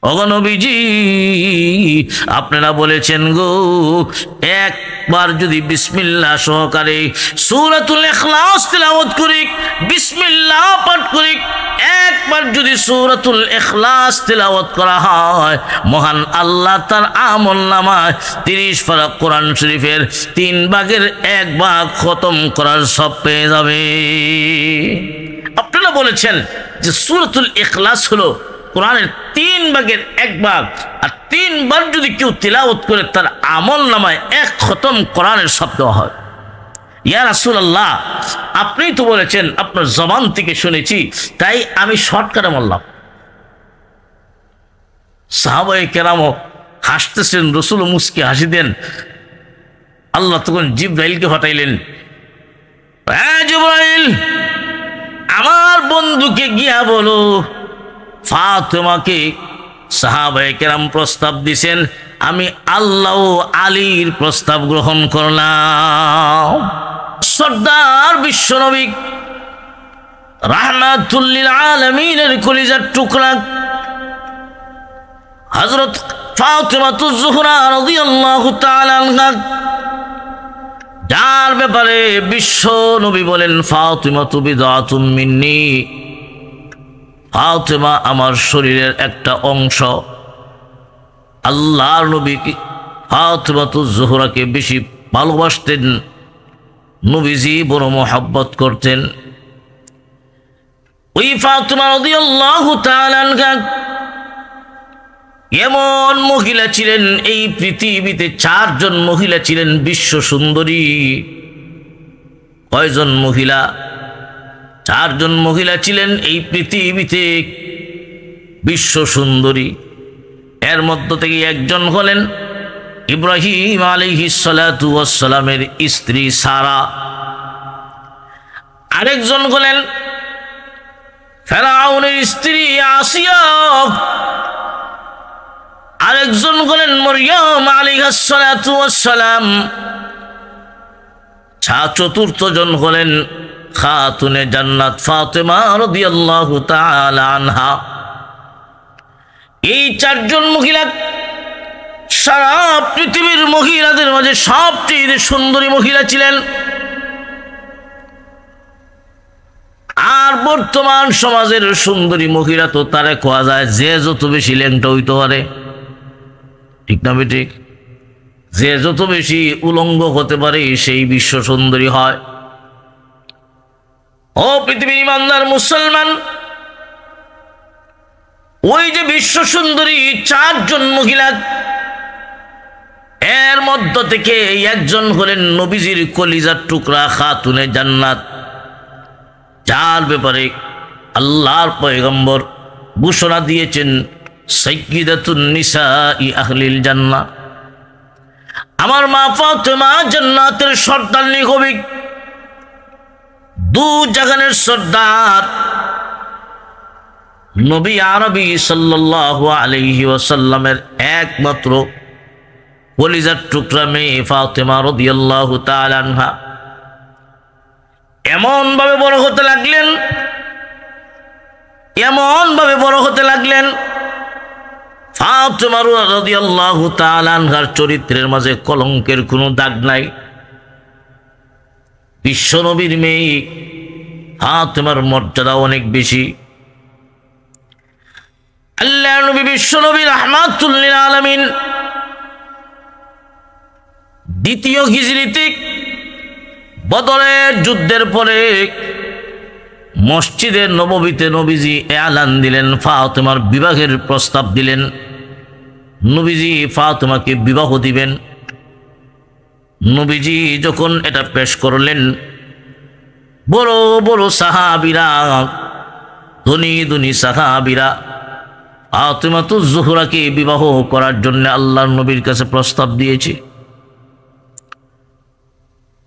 ওগো নবীজি, আপনারা বলেছেন গো একবার যদি বিসমিল্লাহ সহকারে সূরাতুল ইখলাস তিলাওয়াত করি, বিসমিল্লাহ পাঠ করি, একবার যদি সূরাতুল ইখলাস তিলাওয়াত করা হয়, মহান আল্লাহ তার আমলনামায় 30 পারা কোরআন শরীফের 3 ভাগের 1 ভাগ খতম করার সব পেয়ে যাবে। আপনারা বলেছেন যে সূরাতুল ইখলাস হলো কোরআনের 3 ভাগের 1 ভাগ, আর 3 বার যদি কেউ তিলাওয়াত করে তার আমল নামায় 1 খতম কোরআনের সব দেওয়া হয়। ইয়া রাসূলুল্লাহ, আপনি তো বলেছেন, আপনার জবান থেকে শুনেছি, তাই আমি শর্টকাটে বললাম। সাহাবায়ে কেরামও হাসতেছেন, রাসূল মুস্কি হাসি দেন। আল্লাহ তখন জিবরাইলকে পাঠাইলেন, জিবরাইল, আমার বন্ধুকে গিয়া বলো ফাতেমাকে সাহাবায়ে কেরাম প্রস্তাব দিছেন, আমি আল্লাহ ও আলীর প্রস্তাব গ্রহণ করলাম। সর্দার বিশ্বনবী রাহমাতুল লিল আলামিনের কলিজার টুকরা হযরত ফাতেমাতুজ জোহরা রাদিয়াল্লাহু তাআলা আনহা, যার ব্যাপারে বিশ্ব নবী বলেন ফাতেমাতু বিদআতুম মিন্নি, ফাতেমা আমার শরীরের একটা অংশ। আল্লাহর নবী ফাতেমাতুজ জোহরাকে বেশি ভালোবাসতেন, নবীজি বড় মহব্বত করতেন। ওই ফাতেমা রাদিয়াল্লাহু তাআলা আনহা এমন মহিলা ছিলেন, এই পৃথিবীতে 4 জন মহিলা ছিলেন বিশ্ব সুন্দরী। কয়জন মহিলা? 4 জন মহিলা ছিলেন এই পৃথিবীতে বিশ্ব সুন্দরী। এর মধ্য থেকে একজন হলেন ইব্রাহিম আলাইহিস সালাতু ওয়াস সালামের স্ত্রী সারা, আরেকজন হলেন ফেরাউনের স্ত্রী আসিয়া, আরেকজন হলেন মরিয়ম আলাইহিস সালাতু ওয়াস সালাম, চতুর্থ জন হলেন খাতুনে জান্নাত ফাতেমা রাদিয়াল্লাহু তাআলা আনহা। এই 4 জন মহিলা সারা পৃথিবীর মহিলাদের মাঝে সবচেয়ে সুন্দরী মহিলা ছিলেন। আর বর্তমান সমাজের সুন্দরী মহিলা তো তারে কোয়া যায় যে যত বেশি ল্যাংটা হইতে পারে, ঠিক না বেঠিক? যে যত বেশি উলঙ্গ হতে পারে সেই বিশ্ব সুন্দরী হয়। ও পৃথিবীর ইমানদার মুসলমান, ওই যে বিশ্ব সুন্দরী 4 জন মহিলা, এর মধ্য থেকে একজন হলেন নবীজির কলিজার টুকরা খাতুনে জান্নাত, যার ব্যাপারে আল্লাহর পয়গম্বর ঘোষণা দিয়েছেন সাইয়্যিদাতুন নিসাই আহলিল জান্নাহ। আমার মা ফাতেমা জান্নাতের সর্দারনি হবে, 2 জাহানের সর্দার। নবী আরবি সাল্লাল্লাহু আলাইহি ওয়াসাল্লামের একমাত্র কলিজার টুকরা মেয়ে ফাতেমা রাদিয়াল্লাহু তাআলা আনহা এমন ভাবে বড় হতে লাগলেন, এমন ভাবে বড় হতে লাগলেন, ফাতেমা রাদিয়াল্লাহু তাআলা আনহার চরিত্রের মাঝে কলঙ্কের কোনো দাগ নাই। বিশ্ব নবীর মেয়ে ফাতেমার মর্যাদা অনেক বেশি। আল্লাহর নবী বিশ্ব নবী রাহমাতুল লিল আলামিন দ্বিতীয় হিজরিতে বদরের যুদ্ধের পরে মসজিদে নববীতে নবীজি এলান দিলেন, ফাতেমার বিবাহের প্রস্তাব দিলেন। নবীজি ফাতেমাকে বিবাহ দিবেন। নবীজি যখন এটা পেশ করলেন, বড় বড় সাহাবীরা, ধনী ধনী সাহাবীরা ফাতেমাতুজ জোহরাকে বিবাহ করার জন্য আল্লাহর নবীর কাছে প্রস্তাব দিয়েছে।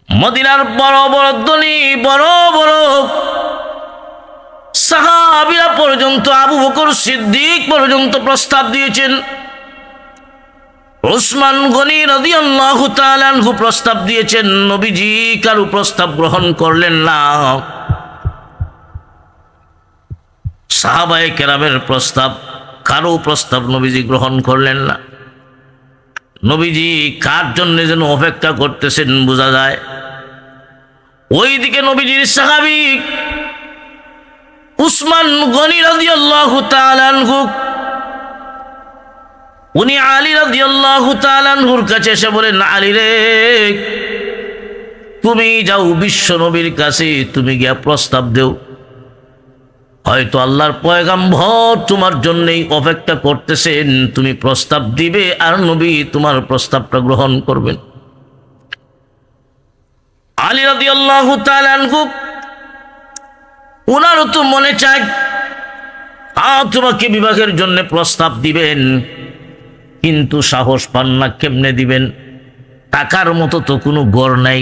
মদিনার বড় বড় ধনী বড় বড় সাহাবীরা পর্যন্ত, আবু বকর সিদ্দিক পর্যন্ত প্রস্তাব দিয়েছেন। উসমান গনি রাদিয়াল্লাহু তাআলা আনহু প্রস্তাব দিয়েছেন। নবীজি কারো প্রস্তাব গ্রহণ করলেন না। সাহাবায়ে কেরামের প্রস্তাব কারো প্রস্তাব নবীজি গ্রহণ করলেন না। নবীজি কার জন্য যেন অপেক্ষা করতেছেন বোঝা যায়। ওইদিকে নবীজির সাহাবী উসমান গনি রাদিয়াল্লাহু তাআলা আনহু, উনি আলী রাদিয়াল্লাহু তাআলা আনহুর কাছে এসে বলেন, আলী রে, তুমি যাও বিশ্ব নবীর কাছে, তুমি গিয়া প্রস্তাব দেও। হয়তো আল্লাহর পয়গাম্বর তোমার জন্যই অপেক্ষা করতেছেন, তুমি প্রস্তাব দিবে আর নবী তোমার প্রস্তাবটা গ্রহণ করবেন। আলী রাদিয়াল্লাহু তাআলা আনহু ওনারও তো মনে চায় তোমাকে বিবাহের জন্য প্রস্তাব দিবেন, কিন্তু সাহস পান না, কেমনে দিবেন? টাকার মতো তো কোনো গড় নাই,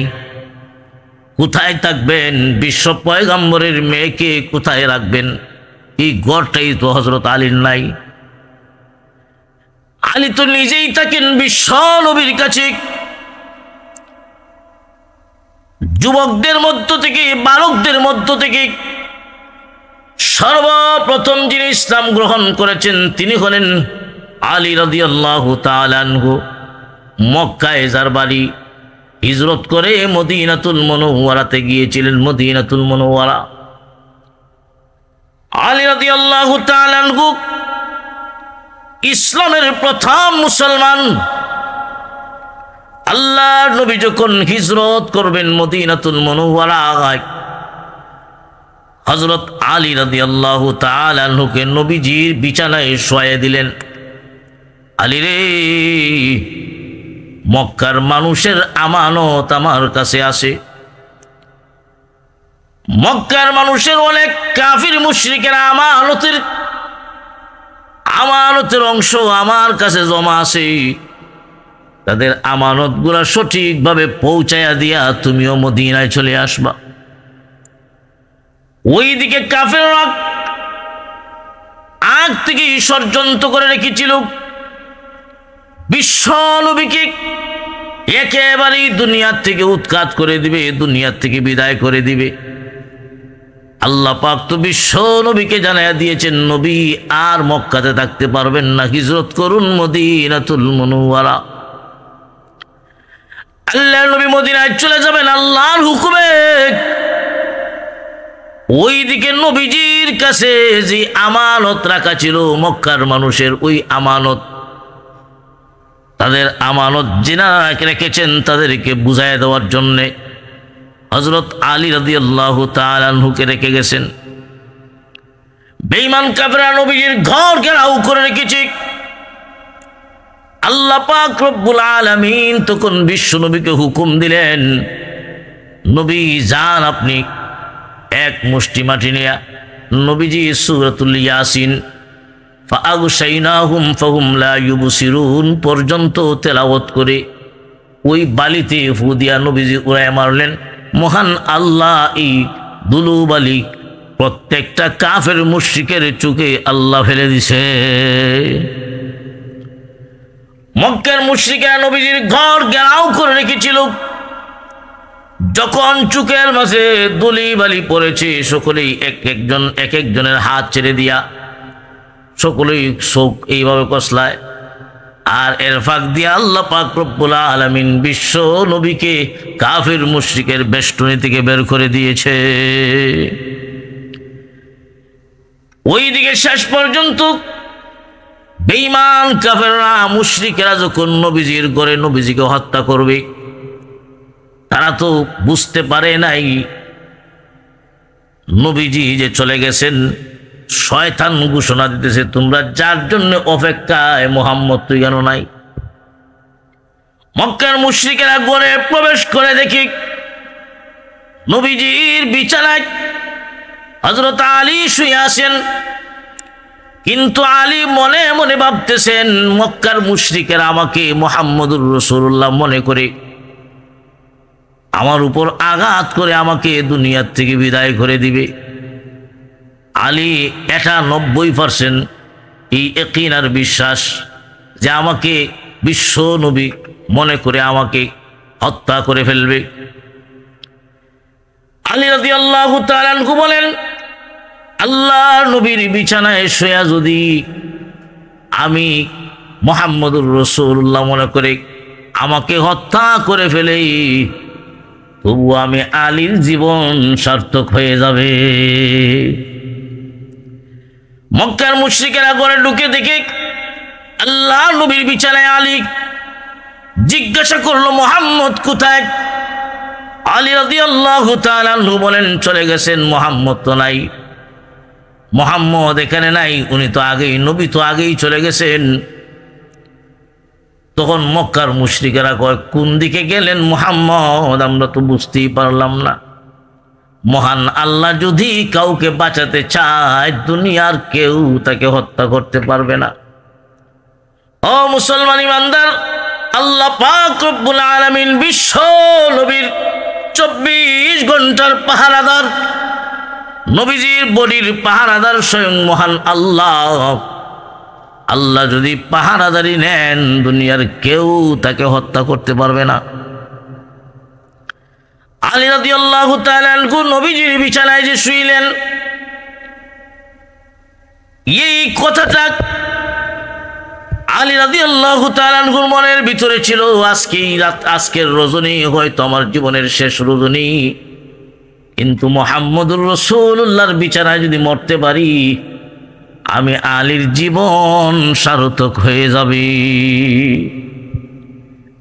কোথায় থাকবেন? বিশ্ব পয়গম্বরের মেয়েকে কোথায় রাখবেন? এই গড়টাই তো হযরত আলীর নাই। আলী তো নিজেই থাকেন বিশ্ব নবীর কাছে। যুবকদের মধ্য থেকে, বালকদের মধ্য থেকে সর্বপ্রথম যিনি ইসলাম গ্রহণ করেছেন তিনি হলেন আলী রাদিয়াল্লাহু তাআলা আনহু। মক্কায় যার বাড়ি, হিজরত করে মদিনাতুল মুনাওয়ারাতে গিয়েছিলেন। মদিনাতুল মুনাওয়ারা, আলী রাদিয়াল্লাহু তাআলা আনহু ইসলামের প্রথম মুসলমান। আল্লাহর নবী যখন হিজরত করবেন মদিনাতুল মুনাওয়ারায়, হযরত আলী রাদিয়াল্লাহু তাআলা আনহুকে নবীজির বিছানায় শোয়াইয়া দিলেন। আলী রে, মক্কার মানুষের আমানত আমার কাছে আছে। মক্কার মানুষের অনেক কাফির মুশরিকের আমানতের অংশ আমার কাছে জমা আছে। তাদের আমানতগুলা সঠিকভাবে পৌঁছায়া দিয়া তুমিও মদিনায় চলে আসবা। ওইদিকে কাফেররা আগ থেকে ষড়যন্ত্র করে রেখেছিল বিশ্ব নবীকে একেবারেই দুনিয়ার থেকে উৎখাত করে দিবে, দুনিয়ার থেকে বিদায় করে দিবে। আল্লাহ পাক তো বিশ্ব নবীকে জানাইয়া দিয়েছেন, নবী আর মক্কাতে থাকতে পারবেন না, হিজরত করুন মদিনাতুল মুনাওয়ারা। আল্লাহর নবী মদিনায় চলে যাবেন আল্লাহর হুকুমে। ওইদিকে নবীজির কাছে যে আমানত রাখা ছিল মক্কার মানুষের, ওই আমানত, তাদের আমানত যিনারা রেখেছেন তাদেরকে বুঝাইয়া দেওয়ার জন্যে হযরত আলী রাদিয়াল্লাহু তাআলা আনহুকে রেখে গেছেন। বেঈমান কাফেররা নবীজির ঘর ঘেরাও করে রেখেছে। আল্লাহ পাক রব্বুল আলামিন তখন বিশ্ব নবীকে হুকুম দিলেন, নবী যান, আপনি এক মুষ্টি মাটি নিয়া নবীজি সূরাতুল ইয়াসিন ফাআগশাইনাহুম ফাহুম লা ইউবসিরুন পর্যন্ত তেলাওয়াত করে ওই বালিতে ফু দিয়া নবীজি উড়াইয়া মারলেন। মহান আল্লাহ এই দুলু বালি প্রত্যেকটা কাফের মুশরিকের চোখে আল্লাহ ফেলে দিছে। মক্কার মুশরিকরা নবীজির ঘর ঘেরাও করে রেখেছিল। যখন চোখের মাঝে দুলি বালি পড়েছে, সকলেই এক একজনের হাত ছেড়ে দিয়া সকলেই চোখ এইভাবে কসলায়। আর এর ফাঁক দিয়া আল্লাহ পাক রব্বুল আলামিন বিশ্ব নবীকে কাফির মুশরিকের বেষ্টনী থেকে বের করে দিয়েছে। ওইদিকে শেষ পর্যন্ত বেঈমান কাফেররা মুশরিকেরা যখন নবীজির ঘরে নবীজিকে হত্যা করবে, তারা তো বুঝতে পারে নাই নবীজি যে চলে গেছেন। শয়তান ঘোষণা দিতেছে, তোমরা যার জন্য অপেক্ষায় মুহাম্মদ তুই কেন নাই? মক্কার মুশরিকেরা ঘরে প্রবেশ করে দেখি নবীজির বিছানায় হযরত আলী শুয়ে আছেন। কিন্তু আলী মনে মনে ভাবতেছেন, মক্কার মুশরিকেরা আমাকে মুহাম্মদুর রাসূলুল্লাহ মনে করে আমার উপর আঘাত করে আমাকে দুনিয়ার থেকে বিদায় করে দিবে। আলী ৯৯% এই ইয়াকিন আর বিশ্বাস যে আমাকে বিশ্ব নবী মনে করে আমাকে হত্যা করে ফেলবে। আলী রাদিয়াল্লাহু তাআলা আনহু বলেন, আল্লাহর নবীর বিছানায় শুয়ে যদি আমি মুহাম্মদুর রাসূলুল্লাহ মনে করে আমাকে হত্যা করে ফেলেই, তবু আমি আলীর জীবন সার্থক হয়ে যাবে। মক্কার মুশরিকেরা ঘরে ঢুকে দেখে আল্লাহ নবীর বিছানায় আলী। জিজ্ঞাসা করলো, মুহাম্মদ কোথায়? আলী রাদিয়াল্লাহু তাআলা আনহু বলেন, চলে গেছেন, মুহাম্মদ তো নাই, মুহাম্মদ এখানে নাই, উনি তো আগেই, নবী তো আগেই চলে গেছেন। তখন মক্কার মুশরিকেরা কয়, কোন দিকে গেলেন মুহাম্মদ? আমরা তো বুঝতেই পারলাম না। মহান আল্লাহ যদি কাউকে বাঁচাতে চায়, দুনিয়ার কেউ তাকে হত্যা করতে পারবে না। ও মুসলমান ইমানদার, আল্লাহ পাক রব্বুল আলামিন বিশ্ব নবীর 24 ঘন্টার পাহারাদার, নবীজির বডির পাহারাদার স্বয়ং মহান আল্লাহ। আল্লাহ যদি পাহারাদারি নেন, দুনিয়ার কেউ তাকে হত্যা করতে পারবে না। আলী রাদিয়াল্লাহু তাআলা আনহু নবীজির বিছানায় যে শুইলেন, এই কথাটা আলী রাদিয়াল্লাহু তাআলা আনহুর মনের ভিতরে ছিল, আজকেই রাত, আজকের রজনী হয়তো আমার জীবনের শেষ রজনী, কিন্তু মুহাম্মদুর রাসূলুল্লাহর বিছানায় যদি মরতে পারি, আমি আলীর জীবন সার্থক হয়ে যাবে।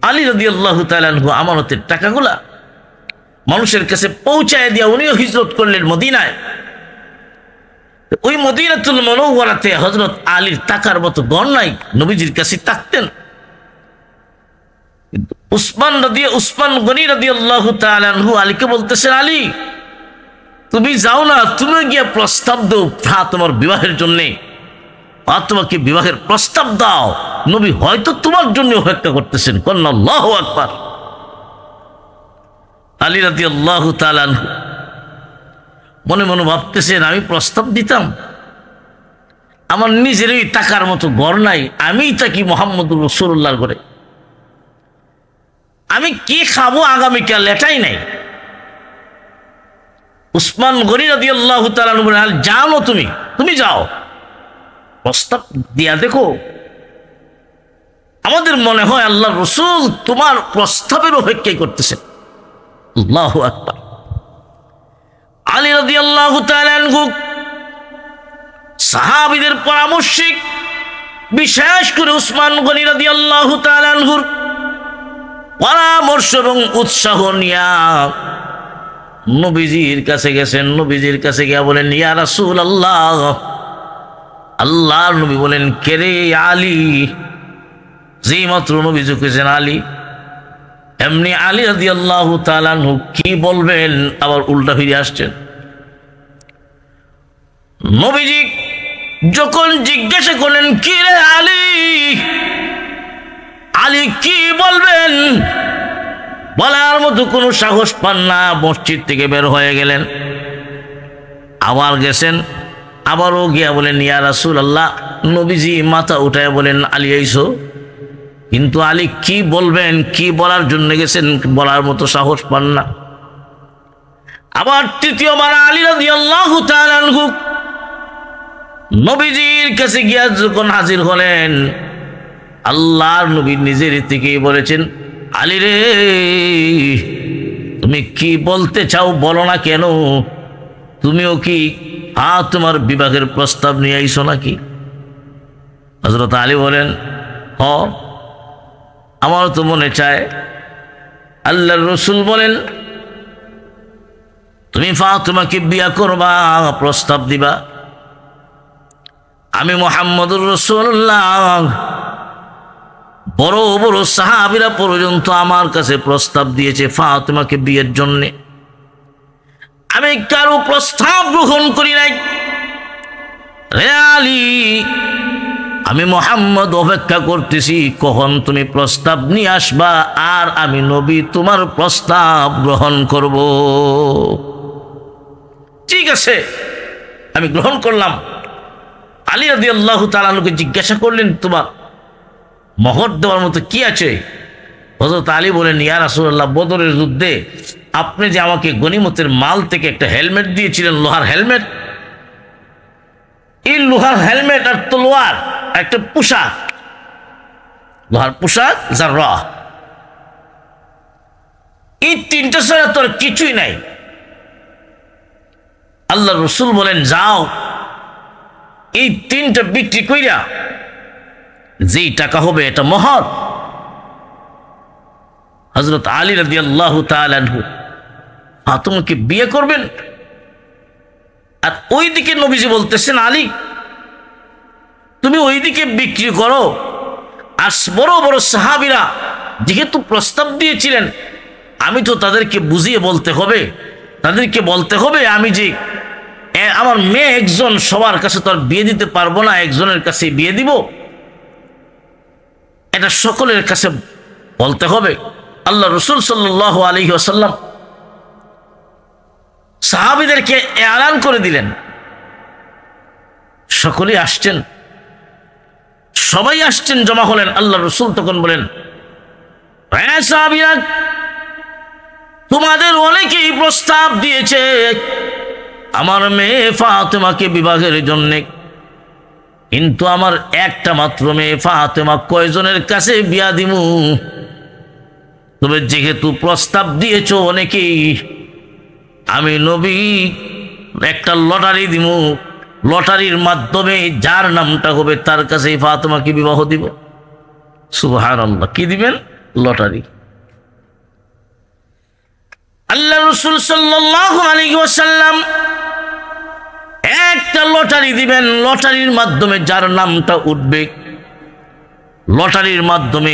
আলী রাদিয়াল্লাহু তাআলা আনহু আমানতের টাকাগুলা মানুষের কাছে পৌঁছায় দিয়া উনিও হিজরত করলেন মদিনায়। ওই মদিনাতুল মুনাওয়ারাতে হযরত আলীর টাকার মতো গণ নাই, নবীজির কাছে থাকতেন। উসমান গনি রাদিয়াল্লাহু তাআলা আনহু আলীকে বলতেছেন, আলী তুমি যাও না, তুমি গিয়ে প্রস্তাব দাও তোমার বিবাহের জন্যে, তোমাকে বিবাহের প্রস্তাব দাও, নবী হয়তো তোমার জন্য অপেক্ষা করতেছেন। কন্যা আল্লাহু আকবার। আলী রাদিয়াল্লাহু তাআলা আনহু মনে মনে ভাবতেছেন, আমি প্রস্তাব দিতাম, আমার নিজেরই টাকার মতো ঘর নাই, আমিই থাকি মুহাম্মদুর রাসূলুল্লাহর ঘরে, আমি কি খাবো আগামীকাল এটাই নাই। উসমান গনি রাদিয়াল্লাহু তাআলা আনহু বলেন, যাও তুমি যাও, প্রস্তাব দিয়া দেখো, আমাদের মনে হয় আল্লাহর রাসূল তোমার প্রস্তাবের অপেক্ষাই করতেছেন। আল্লাহু আকবার। আলী রাদিয়াল্লাহু তাআলা আনহু সাহাবীদের পরামর্শে, বিশেষ করে উসমান গনি রাদিয়াল্লাহু তাআলা আনহুর পরামর্শ এবং উৎসাহ নিয়া নবীজির কাছে গেছেন। নবীজির কাছে গিয়া বলেন, ইয়া রাসূলুল্লাহ, আল্লাহর নবী বলেন, কে রে? আলী। যেই মাত্র নবীজি কইছেন আলী, এমনি আলী রাদিয়াল্লাহু তাআলা আনহু কি বলবেন আবার উল্টা ফিরে আসছেন। নবীজি যখন জিজ্ঞাসা করলেন, কি রে আলী, আলী কি বলবেন, বলার মতো কোনো সাহস পান না, মসজিদ থেকে বের হয়ে গেলেন। আবার গেছেন, আবারও গিয়া বলেন, ইয়া রাসূলুল্লাহ। নবীজি মাথা উঠায় বলেন, আলী আইছো? কিন্তু আলী কি বলবেন, কি বলার জন্য গেছেন, বলার মতো সাহস পান না। আবার তৃতীয়বার আলী রাদিয়াল্লাহু তাআলা আনহু নবীজির কাছে গিয়া যখন হাজির হলেন, আল্লাহর নবী নিজের থেকেই বলেছেন, আলী রে, তুমি কি বলতে চাও বলো না কেন? তুমিও কি তোমার বিবাহের প্রস্তাব নিয়ে আইছো নাকি? হযরত আলী বলেন, হ, আমার তো মনে চায়। আল্লাহর রাসূল বলেন, তুমি ফাতিমাকে বিয়া করবা, প্রস্তাব দিবা। আমি মুহাম্মদুর রাসূলুল্লাহ, বড় বড় সাহাবীরা পর্যন্ত আমার কাছে প্রস্তাব দিয়েছে ফাতিমাকে বিয়ের জন্য, আমি কারো প্রস্তাব গ্রহণ করি নাই। রে আলী, আমি মুহাম্মদ অপেক্ষা করতেছি কখন তুমি প্রস্তাব নিয়ে আসবা, আর আমি নবী তোমার প্রস্তাব গ্রহণ করব। ঠিক আছে, আমি গ্রহণ করলাম। আলী রাদিয়াল্লাহু তাআলা আনহুকে জিজ্ঞাসা করলেন, তোমার মহর দেওয়ার মতো কি আছে? হযরত আলী বলেন, ইয়া রাসূলুল্লাহ, বদরের যুদ্ধে আপনি যে আমাকে গনিমতের মাল থেকে একটা হেলমেট দিয়েছিলেন, লোহার হেলমেট, এই লোহার হেলমেট আর তলোয়ার, একটা পোশাক, লোহার পোশাক, জাররা, এই তিনটা ছাড়া তোর কিছুই নাই। আল্লাহ রসুল বলেন, যাও এই তিনটা বিক্রি কইরা যেই টাকা হবে এটা মহর। হযরত আলী রাদিয়াল্লাহু তাআলা আনহু ফাতিমাকে বিয়ে করবেন, আর ওইদিকে নবীজি বলতেছেন, আলী তুমি ওইদিকে বিক্রি করো। আর বড় বড় সাহাবীরা যেহেতু প্রস্তাব দিয়েছিলেন, আমি তো তাদেরকে বুঝিয়ে বলতে হবে, তাদেরকে বলতে হবে আমি যে আমার মেয়ে একজন, সবার কাছে তো আর বিয়ে দিতে পারবো না, একজনের কাছে বিয়ে দিব, এটা সকলের কাছে বলতে হবে। আল্লাহ রসুল সাল্লাল্লাহু আলাইহি ওয়াসাল্লাম সাহাবীদেরকে এলান করে দিলেন, সকলেই আসছেন, সবাই আসছেন, জমা হলেন। আল্লাহ রসুল তখন বলেন, হ্যাঁ সাহাবীরা, তোমাদের অনেকেই প্রস্তাব দিয়েছে আমার মেয়ে ফাতেমাকে বিবাহের জন্য, কিন্তু আমার একটা মাত্র মেয়ে ফাতেমা, কয়জনের কাছে বিয়া দিমু? তবে যেহেতু প্রস্তাব দিয়েছ অনেকেই, আমি নবী একটা লটারি দিমু, লটারির মাধ্যমে যার নামটা হবে তার কাছে ফাতেমাকে বিবাহ দিব। সুবহানাল্লাহ, কি দিবেন? লটারি। আল্লাহ রাসূল সাল্লাল্লাহু আলাইহি ওয়াসাল্লাম একটা লটারি দিবেন, লটারির মাধ্যমে যার নামটা উঠবে, লটারির মাধ্যমে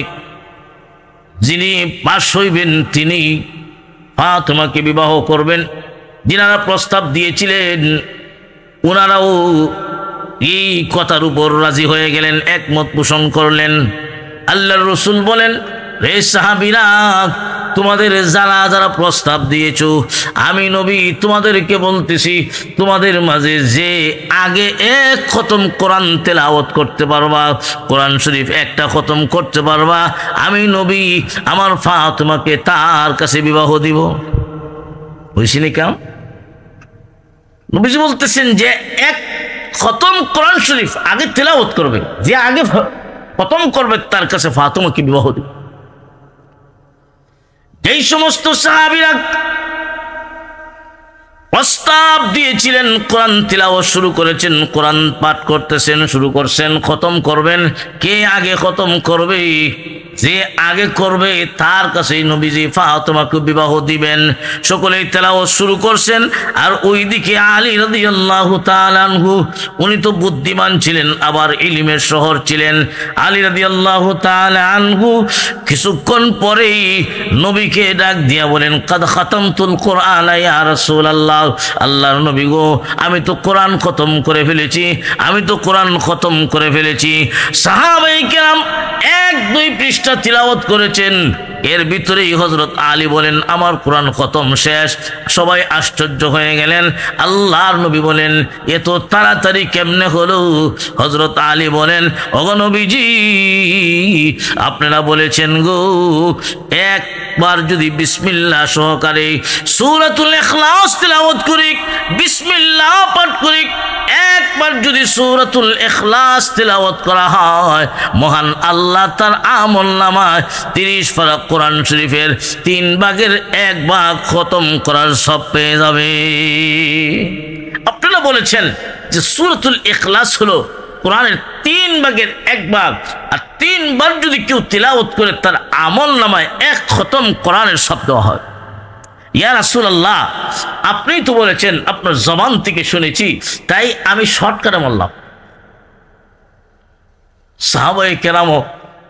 যিনি পাস হইবেন তিনি ফাতেমাকে বিবাহ করবেন। যিনারা প্রস্তাব দিয়েছিলেন ওনারাও এই কথার উপর রাজি হয়ে গেলেন, একমত পোষণ করলেন। আল্লাহর রাসূল বলেন, হে সাহাবীরা, তোমাদের যারা যারা প্রস্তাব দিয়েছো, আমি নবী তোমাদেরকে বলতেছি, তোমাদের মাঝে যে আগে এক খতম কোরআন তেলাওয়াত করতে পারবা, কোরআন শরীফ একটা খতম করতে পারবা, আমি নবী আমার ফাতেমাকে তার কাছে বিবাহ দিব। বুঝছিনি কেন? নবীজি বলতেছেন যে এক খতম কোরআন শরীফ আগে তেলাওয়াত করবে, যে আগে খতম করবে তার কাছে ফাতেমাকে বিবাহ দিব। এই সমস্ত সাহাবীরা প্রস্তাব দিয়েছিলেন, কোরআন তিলাওয়াত শুরু করেছেন, কোরআন পাঠ করতেছেন, শুরু করছেন, খতম করবেন। কে আগে খতম করবে? যে আগে করবে তার কাছেই নবীজি ফাতেমাকে বিবাহ দিবেন। সকলেই তেলাওয়াত শুরু করছেন। আর ওইদিকে আলী রাদিয়াল্লাহু তাআলা আনহু, উনি তো বুদ্ধিমান ছিলেন, আবার ইলমের শহর ছিলেন। আলী রাদিয়াল্লাহু তাআলা আনহু কিছুক্ষণ পরেই নবীকে ডাক দিয়া বলেন, কাদ খাতামতুল কোরআন ইয়া রাসূলুল্লাহ, আল্লাহর নবী গো, আমি তো কোরআন খতম করে ফেলেছি, আমি তো কোরআন খতম করে ফেলেছি। সাহাবায়ে কেরাম এক দুই পৃষ্ঠা তিলাওয়াত করেছেন, এর ভিতরেই হযরত আলী বলেন, আমার কোরআন খতম শেষ। সবাই আশ্চর্য হয়ে গেলেন। আল্লাহর নবী বলেন, এত তাড়াতাড়ি কেমনে হলো? হযরত আলী বলেন, ওগো নবীজি, আপনারা বলেছেন গো, একবার যদি বিসমিল্লাহ সহকারে সূরাতুল ইখলাস তিলাওয়াত করি, বিসমিল্লাহ পাঠ করি, একবার যদি সূরাতুল ইখলাস তিলাওয়াত করা হয়, মহান আল্লাহ তার আমলনামায় 30 পারা কোরআন শরীফের 3 ভাগের 1 ভাগ খতম করার সব পেয়ে যাবে। আপনারা বলেছেন যে সূরাতুল ইখলাস হলো কোরআনের 3 ভাগের 1 ভাগ, আর 3 বার যদি কেউ তিলাওয়াত করে তার আমলনামায় 1 খতম কোরআনের সব দেওয়া হয়। ইয়া রাসূলুল্লাহ, আপনি তো বলেছেন, আপনার জবান থেকে শুনেছি, তাই আমি শর্টকাটে বললাম। সাহাবায়ে কেরামও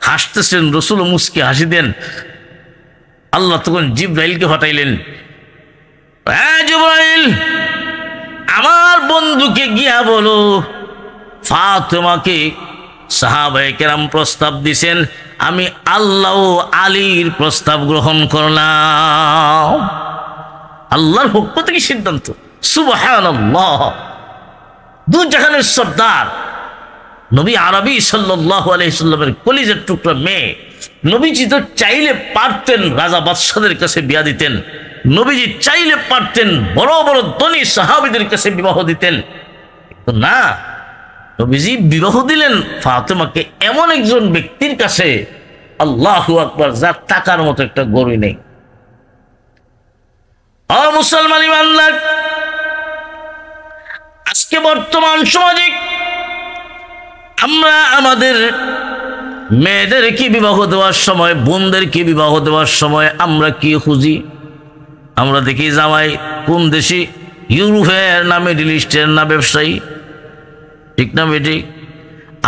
হাসতেছেন, রসুল মুস্কি হাসি দেন। আল্লাহ তখন জিবরাইলকে পাঠাইলেন, হ্যাঁ জিবরাইল, আমার বন্ধুকে গিয়া বলো ফাতেমাকে সাহাবায়ে কেরাম প্রস্তাব দিছেন, আমি আল্লাহ ও আলীর প্রস্তাব গ্রহণ করলাম। আল্লাহর পক্ষ থেকে সিদ্ধান্ত। সুবহানাল্লাহ, দু জাহানের সর্দার নবী আরবি সাল্লাল্লাহু আলাইহি সাল্লামের কলিজার টুকরা মেয়ে। নবীজি তো চাইলে পারতেন রাজা বাদশাদের কাছে বিয়া দিতেন, নবীজি চাইলে পারতেন বড় বড় ধনী সাহাবীদের কাছে বিবাহ দিতেন, কিন্তু না, নবীজি বিবাহ দিলেন ফাতেমাকে এমন একজন ব্যক্তির কাছে, আল্লাহু আকবার, যার টাকার মতো একটা গরু নেই। মুসলমান ইমানদার, আজকে বর্তমান সমাজে আমরা আমাদের মেয়েদেরকে বিবাহ দেওয়ার সময়, বোনদেরকে বিবাহ দেওয়ার সময় আমরা কি খুঁজি? আমরা দেখি জামাই কোন দেশি, ইউরোপের না মিডল ইস্টের না ব্যবসায়ী, ঠিক না বেঠিক?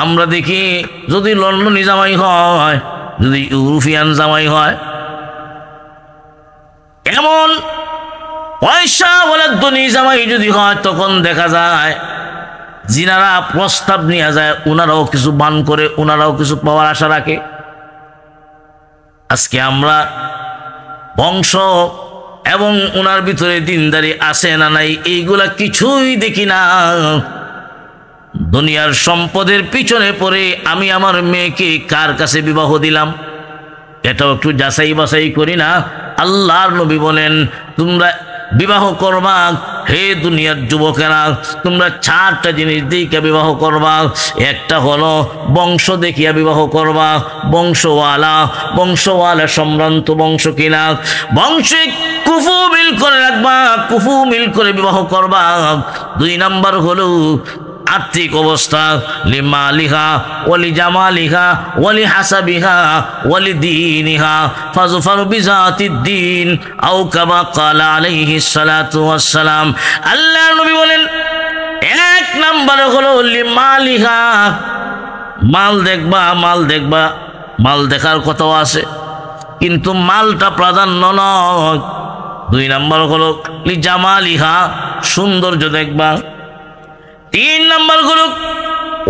আমরা দেখি যদি লন্ডনী জামাই হয়, যদি ইউরোপিয়ান জামাই হয়, এমন পয়সা বলে ধনী জামাই যদি হয়, তখন দেখা যায় যিনারা প্রস্তাব নিয়ে যায় ওনারাও কিছু বান করে, ওনারাও কিছু পাওয়ার আশা রাখে। আজকে আমরা বংশ এবং ওনার ভিতরে দিনদারি আছে না নাই এইগুলা কিছুই দেখি না। দুনিয়ার সম্পদের পিছনে পড়ে আমি আমার মেয়েকে কার কাছে বিবাহ দিলাম, এটাও একটু যাচাই বাছাই করি না? আল্লাহর নবী বলেন, তোমরা বিবাহ করবা, হে দুনিয়ার যুবকেরা, তোমরা 4টা জিনিস দেখিয়া বিবাহ করবা। একটা হলো বংশ দেখিয়া বিবাহ করবা, বংশওয়ালা সম্ভ্রান্ত বংশ কিনা, বংশে কুফু মিল করে রাখবা, কুফু মিল করে বিবাহ করবা। 2 নাম্বার হলো আর্থিক অবস্থা, লিমালিহা ওয়ালি জামালিহা ওয়ালি হাসাবিহা ওয়ালি দীনিহা ফাজফার বিজাতিদ্দিন আও কামা ক্বালা আলাইহিস সালাতু ওয়াস সালাম। আল্লাহর নবী বলেন 1 নাম্বার হলো লিমালিহা, মাল দেখবা, মাল দেখার কথাও আছে, কিন্তু মালটা প্রাধান্য নয়। 2 নাম্বার হলো লিজামালিহা, সৌন্দর্য দেখবা। 3 নাম্বার হলো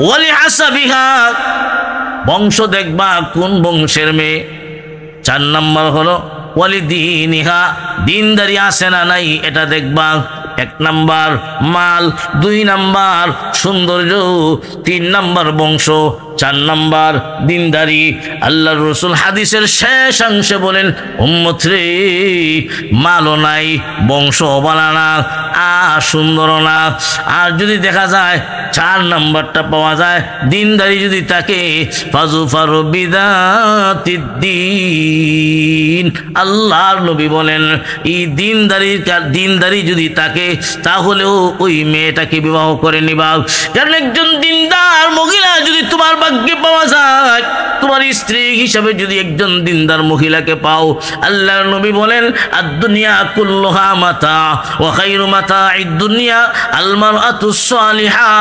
ওয়ালি হাসাবিহা, বংশ দেখবা কোন বংশের মেয়ে। 4 নাম্বার হলো ওয়ালি দীনিহা, দিনদারি আছে না নাই এটা দেখবা। 1 নাম্বার মাল, 2 নাম্বার সৌন্দর্য, 3 নাম্বার বংশ, 4 নাম্বার দিনদারি। আল্লাহর রাসূল হাদিসের শেষ অংশে বলেন, উম্মত রে, মালও নাই, বংশও ভালো না, আর সুন্দর না, আর যদি দেখা যায় 4 নাম্বারটা পাওয়া যায়, দিনদারি যদি থাকে, ফাজফার বিদাতিদ্দিন। আল্লাহর নবী বলেন, এই দিনদারি যদি থাকে তাহলেও ওই মেয়েটাকে বিবাহ করে নিবা। কারণ একজন দিনদার মহিলা যদি তোমার ভাগ্যে পাওয়া যায়, তোমার স্ত্রী হিসাবে যদি একজন দিনদার মহিলাকে পাও, আল্লাহর নবী বলেন, আদ-দুনিয়া কুল্লুহা মাতা ওয়া খায়রু মাতা'id দুনিয়া আল মারআতুস সালিহা।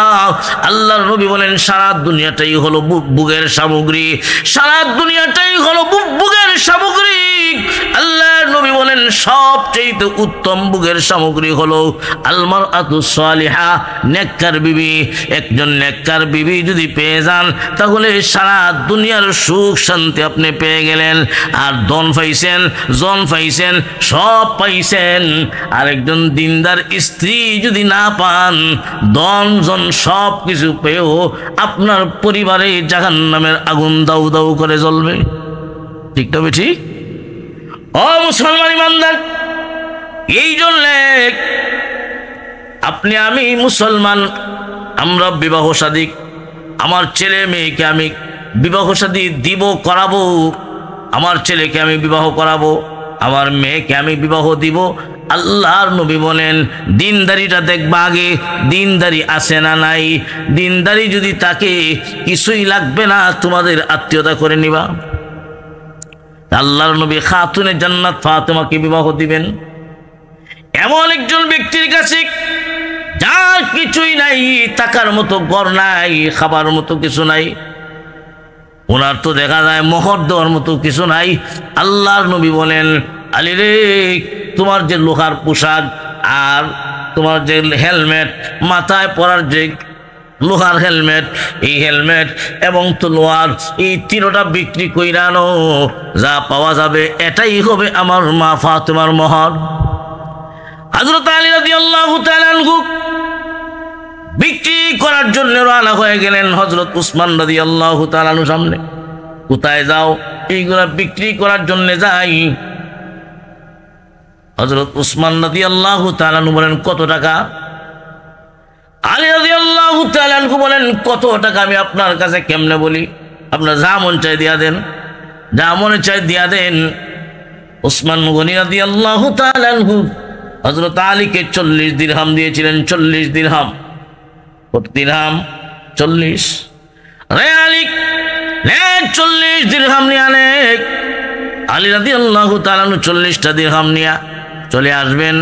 আল্লাহর নবী বলেন, সারা দুনিয়াটাই হলো বুকের সামগ্রী, সারা দুনিয়াটাই হলো বুকের সামগ্রী। আল্লাহর নবী বলেন, সবচেয়ে উত্তম বুকের সামগ্রী হলো আল মারআতুস সালিহা, নেককার বিবি। একজন নেককার বিবি যদি পেয়ে যান, তাহলে সারা দুনিয়ার সুখ শান্তি আপনি পেয়ে গেলেন। আর ধন পাইছেন, জন পাইছেন, সব পাইছেন। আর একজন দিনদার স্ত্রী যদি না পান, ধন জন সব কিছু পেয়েও আপনার পরিবারে জাহান্নামের আগুন দাউ দাউ করে জ্বলবে। ঠিক তবে ঠিক? ও মুসলমান ইমানদার, এই জন্যে আপনি আমি মুসলমান, আমরা বিবাহ শাদী, আমার ছেলে মেয়েকে আমি বিবাহ শাদী দিব, করাবো। আমার ছেলেকে আমি বিবাহ করাবো, আমার মেয়েকে আমি বিবাহ দিব। আল্লাহর নবী বলেন, দিনদারিটা দেখবা আগে, দিনদারি আছে না নাই। দিনদারি যদি থাকে, কিছুই লাগবে না, তোমাদের আত্মীয়তা করে নিবা। আল্লাহর নবী খাতুনে জান্নাত ফাতেমাকে বিবাহ দিবেন এমন একজন ব্যক্তির কাছে যার কিছুই নাই, টাকার মতো ঘর নাই, খাবার মতো কিছু নাই, ওনার তো দেখা যায় মোহর দেওয়ার মতো কিছু নাই। আল্লাহর নবী বলেন, আলী রে, তোমার যে লোহার পোশাক আর তোমার যে হেলমেট, মাথায় পরার যে লোহার হেলমেট, এই হেলমেট এবং তলোয়ার, এই 3টা বিক্রি কইরা আনো, যা পাওয়া যাবে এটাই হবে আমার মা ফাতেমার মোহর। হযরত আলী রাদিয়াল্লাহু তাআলা আনহু বিক্রি করার জন্য রওনা হয়ে গেলেন হযরত উসমান রাদিয়াল্লাহু তাআলা আনহুর সামনে। কোথায় যাও? এইগুলা বিক্রি করার জন্য যাই। হযরত উসমান রাদিয়াল্লাহু তাআলা আনহু বলেন, কত টাকা? আলী রাদিয়াল্লাহু তাআলা আনহু বলেন, কত টাকা আমি আপনার কাছে কেমনে বলি, আপনার যা মন চাই দিয়া দেন, যা মনে চাই দিয়া দেন। ওসমান গনি রাদিয়াল্লাহু তাআলা আনহু হযরত আলীকে 40 দিরহাম দিয়েছিলেন। 40 দিরহাম, কত দিরহাম? 40। রে আলী, নে 40 দিরহাম নিয়ে আনে। আলী রাদিয়াল্লাহু তাআলা 40টা দিরহাম নিয়ে চলে আসবেন।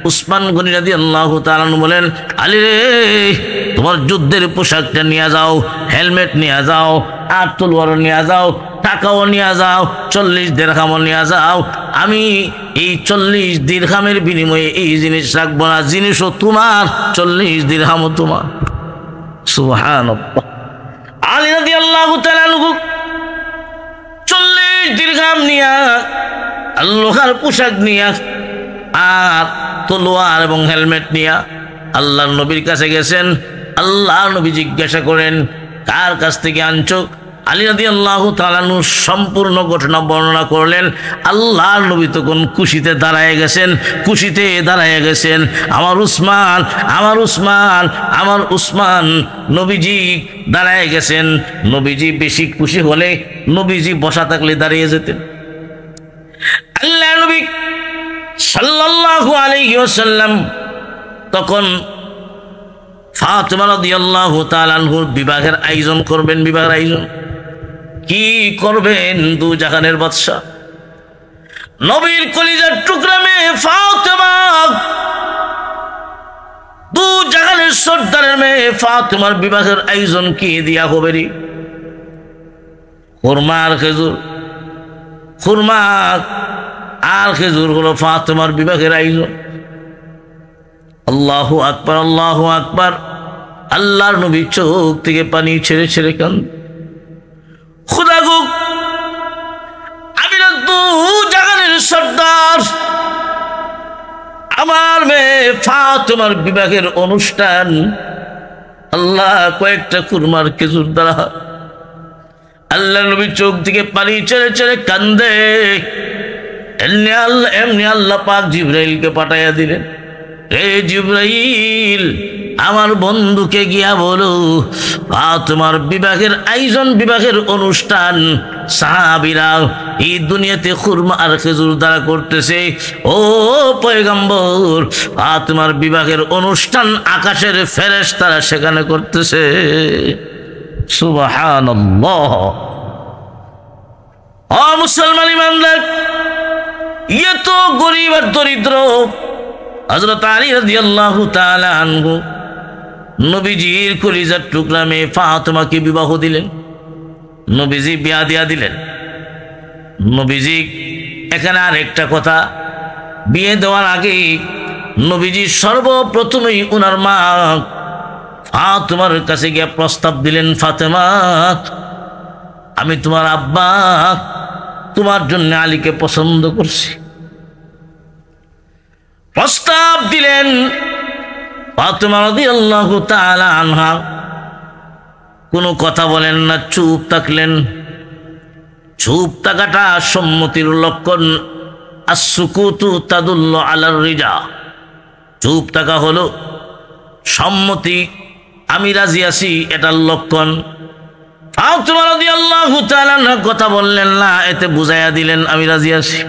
উসমান গনি রাদিয়াল্লাহু তাআলা বলেন, আলী রে, তোমার যুদ্ধের পোশাকটা নিয়ে যাও, হেলমেট নিয়ে যাও, আর তলোয়ার নিয়ে যাও, টাকাও নিয়ে যাও, 40 দিরহামও নিয়ে যাও। আমি এই 40 দিরহামের বিনিময়ে এই জিনিস রাখবো না, জিনিসও তোমার, 40 দিরহামও তোমার। সুবহানাল্লাহ। আলী রাদিয়াল্লাহু তাআলা 40 দিরহাম নিয়া, লোহার পোশাক নিয়া, আর তলোয়ার এবং হেলমেট নিয়া আল্লাহর নবীর কাছে গেছেন। আল্লাহর নবী জিজ্ঞাসা করেন, কার কাছ থেকে আনছো? আলী রাদিয়াল্লাহু তাআলা সম্পূর্ণ ঘটনা বর্ণনা করলেন। আল্লাহর নবী তখন খুশিতে দাঁড়ায় গেছেন, খুশিতে দাঁড়ায় গেছেন। আমার উসমান, আমার উসমান, আমার উসমান। নবীজি দাঁড়ায় গেছেন। নবীজি বেশি খুশি হলে নবীজি বসা থাকলে দাঁড়িয়ে যেতেন। আল্লাহর নবী সাল্লাল্লাহু আলাইহি ওয়াসাল্লাম তখন ফাতিমা রাদিয়াল্লাহু তাআলা আনহুর বিবাহের আয়োজন করবেন। বিবাহের আয়োজন কি করবেন? দু জাহানের বাদশা, নবীর কলিজার টুকরা মেয়ে ফাতিমা, দু জাহানের সর্দারের মেয়ে ফাতিমার বিবাহের আয়োজন কি দিয়া হবে রে? খুরমা আর খেজুর, খুরমা আর খেজুর হলো ফাতিমার বিবাহের আয়োজন। আল্লাহু আকবার, আল্লাহু আকবার। আল্লাহর নবী চোখ থেকে পানি ছেড়ে ছেড়ে কাঁদ। খুদা গো, আমি না দু জাহানের সর্দার, আমার মেয়ে ফাতিমার বিবাহের অনুষ্ঠান আল্লাহ কয়েকটা কুরমার খেজুর দ্বারা। আল্লাহর নবী চোখ থেকে পানি ছেড়ে ছেড়ে কান্দে। এমনি আল্লাহ পাক জিবরাইলকে পাঠাইয়া দিলেন, হে জিবরাইল, আমার বন্ধুকে গিয়া বলো ফাতিমার বিবাহের আয়োজন, বিবাহের অনুষ্ঠান সাহাবীরা এই দুনিয়াতে খুরমা আর খেজুর দ্বারা করতেছে। ও পয়গম্বর, ফাতিমার বিবাহের অনুষ্ঠান আকাশের ফেরেশতারা সেখানে করতেছে। সুবহানাল্লাহ। ও মুসলমান ইমানদার, ইয়ে তো গরিব আর দরিদ্র। হযরত আলী রাদিয়াল্লাহু তাআলা আনহু নবীজির কলিজার টুকরা মেয়ে ফাতিমাকে বিবাহ দিলেন। নবীজি বিয়া দিয়া দিলেন। নবীজি এখানে আর একটা কথা, বিয়ে দেওয়ার আগে নবীজি সর্বপ্রথমেই উনার মা ফাতিমার কাছে গিয়ে প্রস্তাব দিলেন, ফাতেমা, আমি তোমার আব্বা তোমার জন্য আলীকে পছন্দ করছি। প্রস্তাব দিলেন। ফাতিমা রাদিয়াল্লাহু তাআলা আনহা কোনো কথা বলেন না, চুপ থাকলেন। চুপ থাকাটা সম্মতির লক্ষণ। as-sukutu tadullu ala Reza. চুপ থাকা হলো সম্মতি, আমি রাজি আছি, এটার লক্ষণ। ফাতিমা রাদিয়াল্লাহু তাআলা কথা বললেন না, এতে বুঝাইয়া দিলেন আমি রাজি আছি।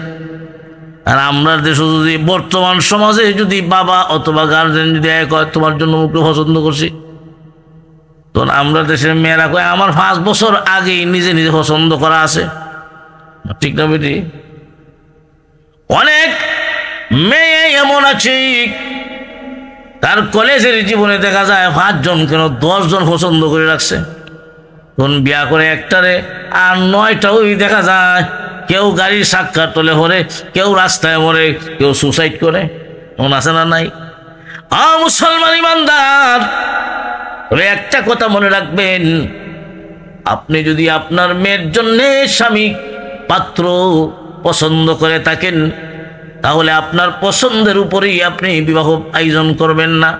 আর আমরা দেশে যদি বর্তমান সমাজে যদি বাবা অথবা গার্জেন যদি কয় তোমার জন্য মুখে পছন্দ করছি, তখন আমরা দেশের মেয়েরা কয় আমার 5 বছর আগেই নিজে নিজে পছন্দ করা আছে। ঠিক না বেটি? অনেক মেয়ে এমন আছে তার কলেজের জীবনে দেখা যায় 5 জন কেন 10 জন পছন্দ করে রাখছে, তখন বিয়া করে একটারে, আর 9টাও দেখা যায় কেউ গাড়ির সাক্ষাৎ তলে মরে, কেউ রাস্তায় মরে, কেউ সুসাইড করে। মন আছে না নাই? মুসলমান ইমানদার, তবে একটা কথা মনে রাখবেন, আপনি যদি আপনার মেয়ের জন্য স্বামী পাত্র পছন্দ করে থাকেন, তাহলে আপনার পছন্দের উপরেই আপনি বিবাহ আয়োজন করবেন না।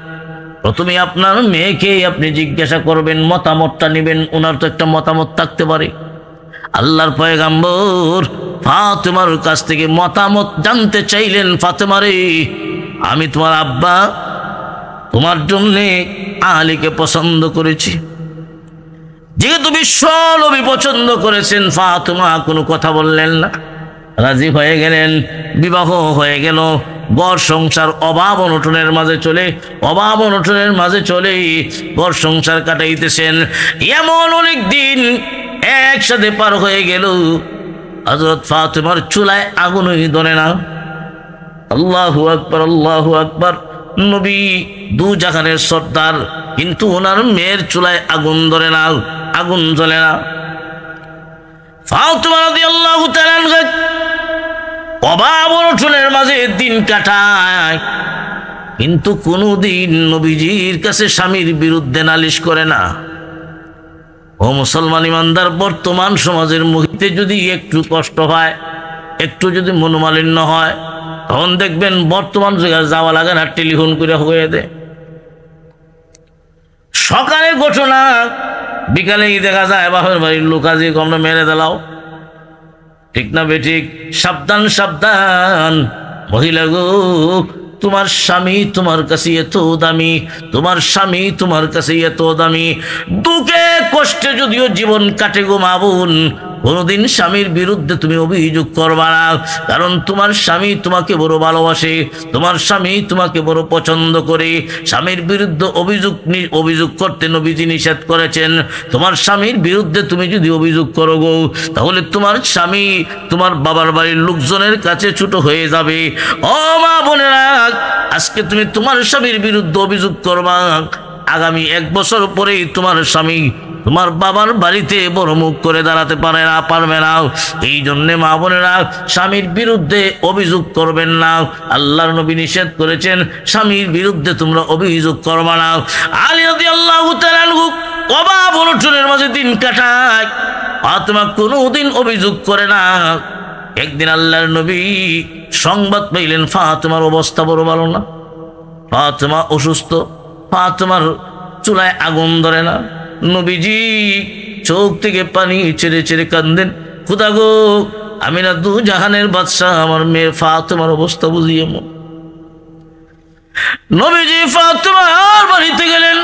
প্রথমে আপনার মেয়েকে আপনি জিজ্ঞাসা করবেন, মতামতটা নেবেন। ওনার তো একটা মতামত থাকতে পারে। আল্লাহর পয়গম্বর ফাতিমার কাছ থেকে মতামত জানতে চাইলেন, ফাতিমা রে, আমি তোমার আব্বা, তোমার জন্যে আলীকে পছন্দ করেছি। যেহেতু বিশ্ব নবী পছন্দ করেছেন, ফাতেমা কোনো কথা বললেন না, রাজি হয়ে গেলেন। বিবাহ হয়ে গেল। ঘর সংসার অভাব অনটনের মাঝে চলে ঘর সংসার কাটাইতেছেন। এমন অনেক দিন একসাথে পার হয়ে গেল, হযরত ফাতেমার চুলায় আগুনই ধরে না। আল্লাহু আকবার, আল্লাহু আকবার। নবী দু জাহানের সর্দার, কিন্তু ওনার মেয়ের চুলায় আগুন ধরে না, আগুন জ্বলে না। ফাতেমা রাদিয়াল্লাহু তাআলা আনহা অভাব অনটনের মাঝে দিন কাটায়, কিন্তু কোনোদিন নবীজির কাছে স্বামীর বিরুদ্ধে নালিশ করে না। ও মুসলমান ইমানদার, বর্তমান সমাজের মুহূর্তে যদি একটু কষ্ট হয়, একটু যদি মনোমালিন্য হয়, তখন দেখবেন বর্তমান জায়গায় যাওয়া লাগে না, টেলিফোন করে হয়ে দেয়। সকালে ঘটনা, বিকালেই দেখা যায় বাপের বাড়ির লোক আজ আমরা মেরে দিলাও। ঠিক না বেঠিক? সাবধান সাবধান মহিলা গো, তোমার স্বামী তোমার কাছে এত দামি, তোমার স্বামী তোমার কাছে এত দামি। দুঃখে কষ্টে যদিও জীবন কাটে গো মা বোন, কোনোদিন স্বামীর বিরুদ্ধে তুমি অভিযোগ করবা না, কারণ তোমার স্বামী তোমাকে বড় ভালোবাসে, তোমার স্বামী তোমাকে বড় পছন্দ করে। স্বামীর বিরুদ্ধে অভিযোগ করতে নবীজি নিষেধ করেছেন। তোমার স্বামীর বিরুদ্ধে তুমি যদি অভিযোগ করো গো, তাহলে তোমার স্বামী তোমার বাবার বাড়ির লোকজনের কাছে ছোট হয়ে যাবে। ও মা বোনেরা, আজকে তুমি তোমার স্বামীর বিরুদ্ধে অভিযোগ করবা, আগামী 1 বছর পরেই তোমার স্বামী তোমার বাবার বাড়িতে বড় মুখ করে দাঁড়াতে পারবে না। এই জন্যে মা বোনেরা, স্বামীর বিরুদ্ধে অভিযোগ করবেন না। আল্লাহর নবী নিষেধ করেছেন, স্বামীর বিরুদ্ধে তোমরা অভিযোগ করবা না। আলী রাদিয়াল্লাহু তাআলা আনহু অভাব অনটনের মাঝে দিন কাটায়, ফাতেমা কোনোদিন অভিযোগ করে না। একদিন আল্লাহর নবী সংবাদ পাইলেন ফাতেমার অবস্থা বড় ভালো না, ফাতেমা অসুস্থ, ফাতেমার চুলায় আগুন ধরে না। নবীজি চোখ থেকে পানি ছেড়ে ছেড়ে কান্দেন, খোদা গো, আমি না দু জাহানের বাদশাহ, আমার মেয়ে ফাতেমার অবস্থা বুঝি এমন। নবীজি ফাতেমার বাড়িতে গেলেন,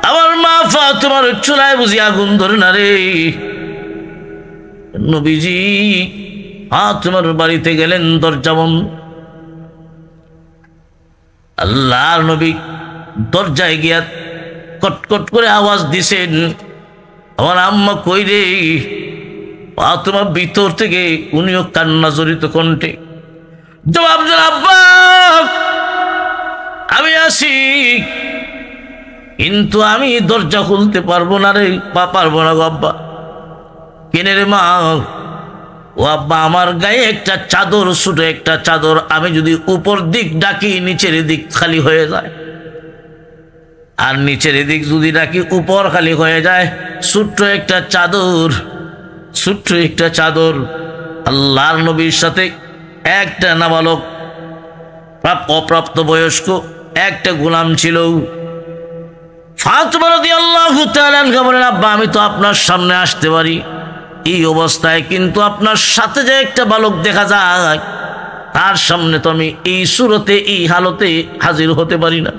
আমার মা ফাতেমার চুলায় বুঝি আগুন ধরে না রে। নবীজি ফাতেমার বাড়িতে গেলেন, দরজা বন্ধ। আল্লাহর নবী দরজায় গিয়া কটকট করে আওয়াজ দিছেন, আমার আম্মা কই রে? ফাতেমা ভিতর থেকে উনিও কান্না জড়িত কণ্ঠে জবাব দেন, আব্বা আমি আসি, কিন্তু আমি দরজা খুলতে পারবো না রে, পারবো না গো আব্বা। কেনে রে মা? ও আব্বা, আমার গায়ে একটা চাদর, ছোট একটা চাদর, আমি যদি উপর দিক ডাকি নিচের দিক খালি হয়ে যায়, আর নিচের দিক যদি ডাকি উপর খালি হয়ে যায়। ছোট্ট একটা চাদর, ছোট্ট একটা চাদর। আল্লাহর নবীর সাথে একটা নাবালক, অপ্রাপ্ত বয়স্ক একটা গোলাম ছিল। ফাতেমা রাদিয়াল্লাহু তাআলা আনহা বলেন, আব্বা আমি তো আপনার সামনে আসতে পারি এই অবস্থায়, কিন্তু আপনার সাথে যে একটা বালক দেখা যায়, তার সামনে তো আমি এই সুরতে এই হালতে হাজির হতে পারি না।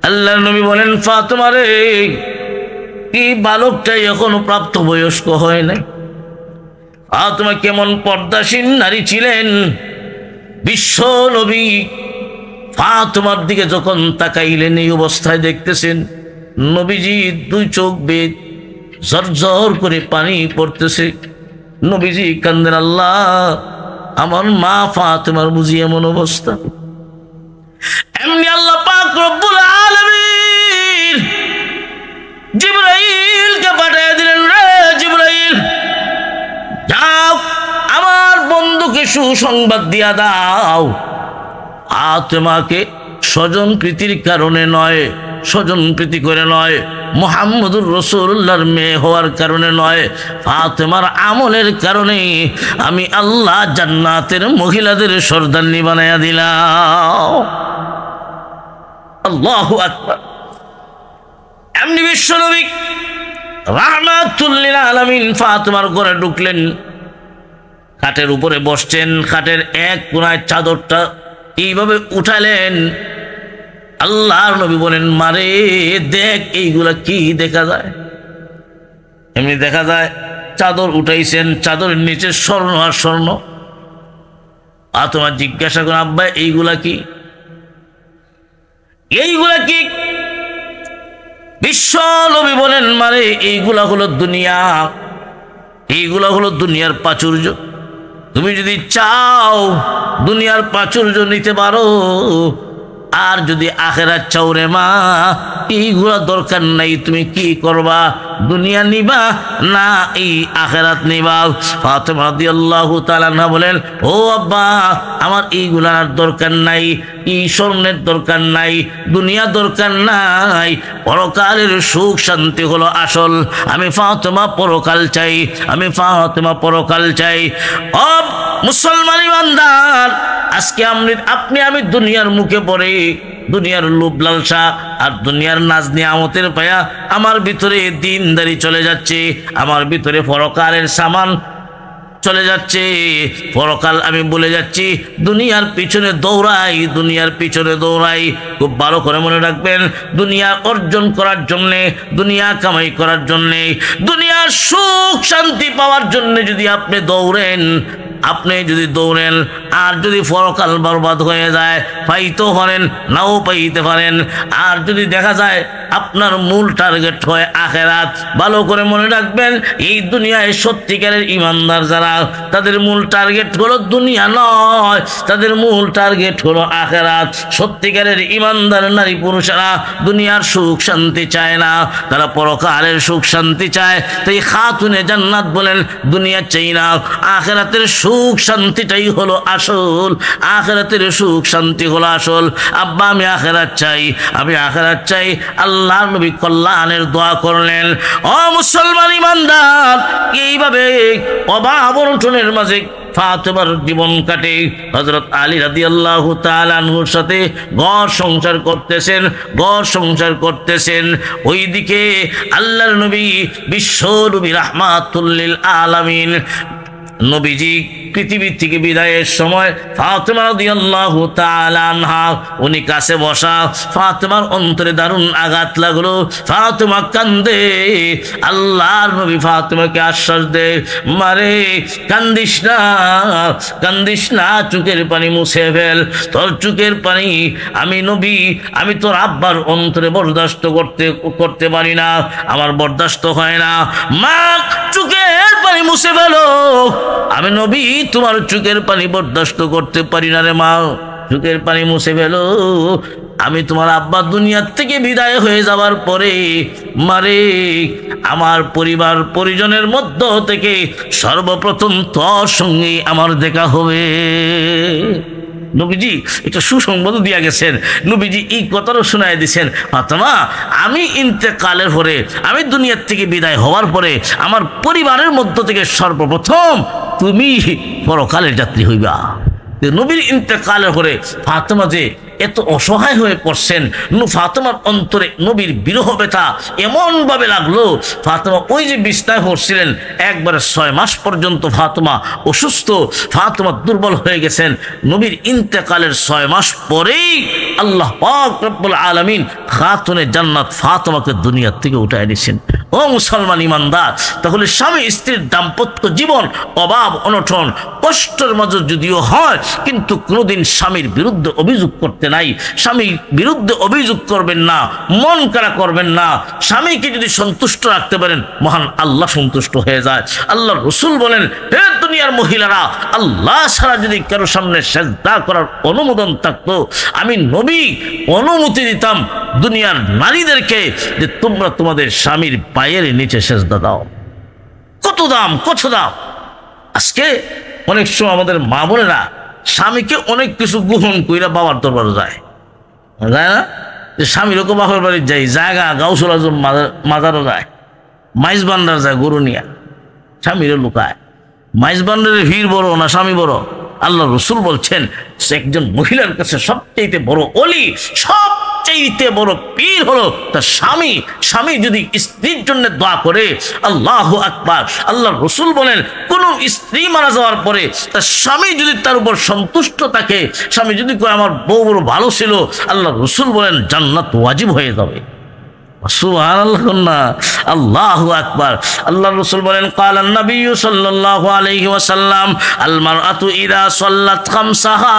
আল্লাহর নবী বলেন, ফাতেমা রে, এই বালকটাই এখনো প্রাপ্ত বয়স্ক হয় নাই। ফাতেমা কেমন পর্দাসীন নারী ছিলেন। বিশ্ব নবী ফাতেমার দিকে যখন তাকাইলেন, এই অবস্থায় দেখতেছেন নবীজি দুই চোখ বেয়ে ঝরঝর করে পানি পড়তেছে। নবীজি কান্দেন, আল্লাহ, আমার মা ফাতেমার বুঝি এমন অবস্থা। এমনি আল্লাহ পাক রব্বুল আলামিন জিবরাইলকে পাঠিয়ে দিলেন, রে জিবরাইল, যাও আমার বন্ধুকে সুসংবাদ দিয়া দাও, ফাতেমাকে স্বজন প্রীতির কারণে নয়, স্বজন প্রীতি করে নয়, মুহাম্মদুর রাসূলুল্লাহর মেয়ে হওয়ার কারণে নয়, ফাতেমার আমলের কারণে আমি আল্লাহ জান্নাতের মহিলাদের সর্দারনি বানায়া দিলাম। আল্লাহু আকবার। এমনি বিশ্বনবী রাহমাতুল লিল আলামিন ফাতেমার ঘরে ঢুকলেন, খাটের উপরে বসছেন, খাটের এক কোণায় চাদরটা এইভাবে উঠালেন, আল্লাহর নবী বলেন, মারে দেখ এইগুলা কি দেখা যায়? এমনি দেখা যায় চাদর উঠাইছেন, চাদরের নিচে স্বর্ণ আর স্বর্ণ। আর তোমার জিজ্ঞাসা করেন, আব্বা এইগুলা কি? এইগুলা কি? বিশ্ব নবী বলেন, মারে এইগুলা হলো দুনিয়া, এইগুলা হলো দুনিয়ার প্রাচুর্য। তুমি যদি চাও দুনিয়ার প্রাচুর্য নিতে পারো, আর যদি আখেরাত চাও রে মা, এইগুলা দরকার নাই। তুমি কি করবা? দুনিয়া নিবা না এই আখেরাত নিবা? ফাতেমা রাদিয়াল্লাহু তাআলা আনহা বলেন, ও আব্বা, আমার এইগুলার দরকার নাই, এই স্বর্ণের দরকার নাই, দুনিয়া দরকার নাই। পরকালের সুখ শান্তি হলো আসল। আমি ফাতেমা পরকাল চাই, আমি ফাতেমা পরকাল চাই। ও মুসলমান ইমানদার, আজকে আপনি আমি দুনিয়ার মুখে পড়ে দুনিয়ার লোভ লালসা আর দুনিয়ার নাজ নিয়ামতের পায়া আমার ভিতরে দিনদারি চলে যাচ্ছে, আমার ভিতরে পরকালের সামান চলে যাচ্ছে। পরকাল আমি বলে যাচ্ছি, দুনিয়ার পিছনে দৌড়াই, দুনিয়ার পিছনে দৌড়াই। খুব ভালো করে মনে রাখবেন, দুনিয়া অর্জন করার জন্যে, দুনিয়া কামাই করার জন্যে, দুনিয়ার সুখ শান্তি পাওয়ার জন্যে যদি আপনি দৌড়েন, আপনি যদি দৌড়েন আর যদি পরকাল বরবাদ হয়ে যায়, পাইতে পারেন নাও পাইতে পারেন। আর যদি দেখা যায় আপনার মূল টার্গেট হয় আখেরাত, ভালো করে মনে রাখবেন, এই দুনিয়ায় সত্যিকারের ইমানদার যারা, তাদের মূল টার্গেট হলো দুনিয়া নয়, তাদের মূল টার্গেট হলো আখেরাত। সত্যিকারের ইমানদার নারী পুরুষেরা দুনিয়ার সুখ শান্তি চায় না, তারা পরকালের সুখ শান্তি চায়। তাই খাতুনে জান্নাত বলেন, দুনিয়া চাই না, আখেরাতের সুখ শান্তিটাই হলো আসল, আখেরাতের সুখ শান্তি হলো আসল। আব্বা আমি আখেরাত চাই, আমি আখেরাত চাই। আল্লাহর নবী কল্যাণের দোয়া করলেন। ও মুসলমান ইমানদার, এইভাবে অভাব অনটনের মাঝে ফাতেমার জীবন কাটে। হযরত আলী রাদিয়াল্লাহু তাআলা আনহুর সাথে ঘর সংসার করতেছেন, ঘর সংসার করতেছেন। ওইদিকে আল্লাহর নবী বিশ্ব নবী রাহমাতুল লিল আলামিন নবীজি পৃথিবী থেকে বিদায়ের সময় ফাতেমা রাদিয়াল্লাহু তাআলা আনহা উনি কাছে বসা। ফাতেমার অন্তরে দারুণ আঘাত লাগলো, ফাতেমা কান্দে। আল্লাহর নবী ফাতেমাকে আশ্বাস দেয়, মারে কান্দিস না, কান্দিস না, চোখের পানি মুছে ফেল। তোর চোখের পানি আমি নবী, আমি তোর আব্বার অন্তরে বরদাস্ত করতে পারি না, আমার বরদাস্ত হয় না। মা চোখের পানি মুছে ফেলো, আমি নবী তোমার চোখের পানি বরদাস্ত করতে পারি না রে মা, চোখের পানি মুছে ফেলো। আমি তোমার আব্বা দুনিয়ার থেকে বিদায় হয়ে যাওয়ার পরে মারে আমার পরিবার পরিজনের মধ্য থেকে সর্বপ্রথম তোর সঙ্গে আমার দেখা হবে। নবীজি এটা সুসংবাদ দিয়া গেছেন, নবীজি এই কথাটা শোনায় দিচ্ছেন, ফাতেমা আমি ইন্তেকালের পরে, আমি দুনিয়ার থেকে বিদায় হওয়ার পরে আমার পরিবারের মধ্য থেকে সর্বপ্রথম তুমি পরকালের যাত্রী হইবা। নবীর ইন্তেকালের পরে ফাতেমা যে এত অসহায় হয়ে পড়ছেন, ফাতেমার অন্তরে নবীর বিরহ ব্যথা এমনভাবে লাগলো। ফাতেমা ওই যে বিছনায় পড়ছিলেন, একবারে 6 মাস পর্যন্ত ফাতেমা অসুস্থ, ফাতেমা দুর্বল হয়ে গেছেন। নবীর ইন্তেকালের 6 মাস পরেই আল্লাহ পাক রব্বুল আলামিন খাতুনে জান্নাত ফাতেমাকে দুনিয়া থেকে উঠায় দিয়েছেন। ও মুসলমান ইমানদার, তাহলে স্বামী স্ত্রীর দাম্পত্য জীবন অভাব অনটন কষ্টের মাঝে যদিও হয়, কিন্তু কোনোদিন স্বামীর বিরুদ্ধে অভিযোগ করতে নাই, স্বামীর বিরুদ্ধে অভিযোগ করবেন না, মন খারাপ করবেন না। স্বামীকে যদি সন্তুষ্ট রাখতে পারেন, মহান আল্লাহ সন্তুষ্ট হয়ে যায়। আল্লাহ রসুল বলেন, হে দুনিয়ার মহিলারা, আল্লাহ ছাড়া যদি কারো সামনে সেজদা করার অনুমোদন থাকতো, আমি নবী অনুমতি দিতাম দুনিয়ার নারীদেরকে যে তোমরা তোমাদের স্বামীর পায়ের নিচে সেজদা দাও। কত দাম, কত দাম। আজকে অনেক সময় আমাদের মা বোনেরা স্বামীকে অনেক কিছু গ্রহণ কইরা বাবার দরবারে যায়, যায় না? যে স্বামীর ওকে বাপের বাড়ির যাই, জায়গা গাউসুল আজম মাজারও যায়, মাইজ বান্ডার যায় গরু নিয়া, স্বামীরও লুকায়। মাইজ বান্ডারের ভিড় বড় না স্বামী বড়? আল্লাহ রসুল বলছেন, সে একজন মহিলার কাছে সবচেয়ে বড় অলি, সব সবচেয়ে বড় পীর হলো তার স্বামী। স্বামী যদি স্ত্রীর জন্য দোয়া করে, আল্লাহু আকবার, আল্লাহ রসুল বলেন কোন স্ত্রী মারা যাওয়ার পরে তার স্বামী যদি তার উপর সন্তুষ্ট থাকে, স্বামী যদি কয় আমার বউ বড় ভালো ছিল, আল্লাহ রসুল বলেন জান্নাত ওয়াজিব হয়ে যাবে। সুবহানাল্লাহ না, আল্লাহু আকবার। আল্লাহ রাসূল বলেন ক্বালা নবী সাল্লাল্লাহু আলাইহি ওয়াসাল্লাম আল মারআতু ইযা সাল্লাত খামসাহা